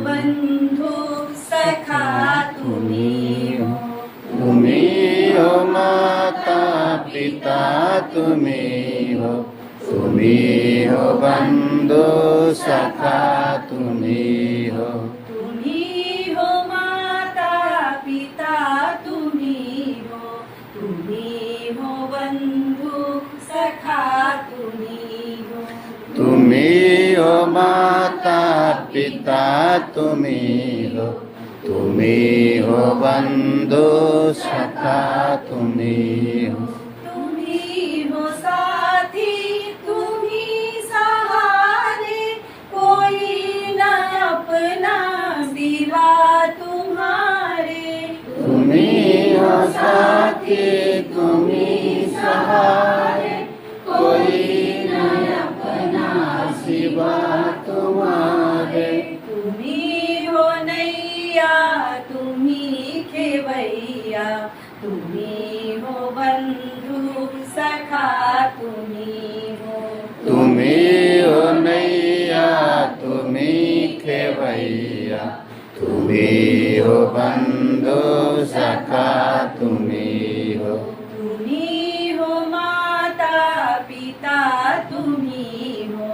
बंधु सखा तुम्ही हो। तुम्ही हो माता पिता तुम्ही हो, तुम्ही हो बंधु सखा तुम्ही हो। तुम्ही हो माता पिता तुम्ही हो, तुम्ही हो बंधु सखा तुम्ही हो। तुम्ही हो माता पिता तुम्ही हो, तुम्ही हो बंधु सखा तुम्ही हो। तुम्ही हो साथी तुम्ही सहारे, कोई न अपना सिवा तुम्हारे। तुम्ही हो साथी तुम्ही सहारे, कोई न अपना सिवा तुम्हारे। तुम्ही हो नैया तुम्ही खेवैया, तुम्ही हो बंधु सखा तुम्ही हो। तुम्ही हो नैया तुम्ही खेवैया, तुम्ही हो बंधु सखा तुम्ही हो। तुम्ही हो माता पिता तुम्ही हो,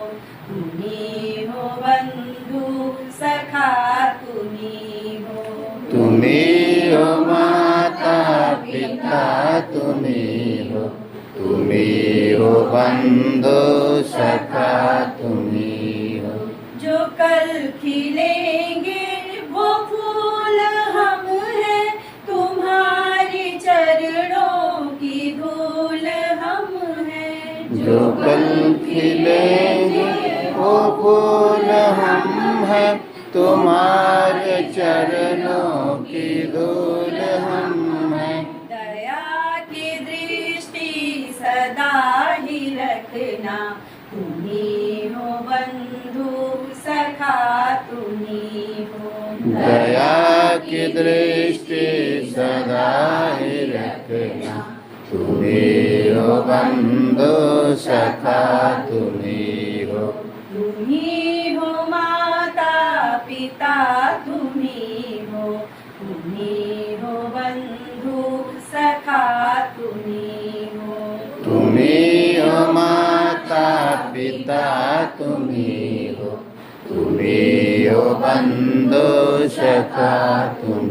तुम्ही हो बंधु सखा तुम्ही हो। तुम्ही हो माता पिता तुम्ही हो, तुम्ही हो बंधु सखा तुम्ही हो। जो कल खिलेंगे वो फूल हम हैं, तुम्हारे चरणों की धूल हम हैं। जो कल खिलेंगे वो फूल हम हैं, तुम्हारे चरणों की धूल हम हैं। दया की दृष्टि सदा ही रखना, तुम्ही हो बंधु सखा तुम्ही हो। दया की दृष्टि सदा ही रखना, तुम्ही हो बंधु सखा तुम्ही हो। तुम्ही हो माता पिता तुम्ही हो, तुम्ही हो बंधु सखा तुम्ही हो। तुम्ही हो माता पिता तुम्ही हो, तुम्ही हो बंधु सखा तुम्ही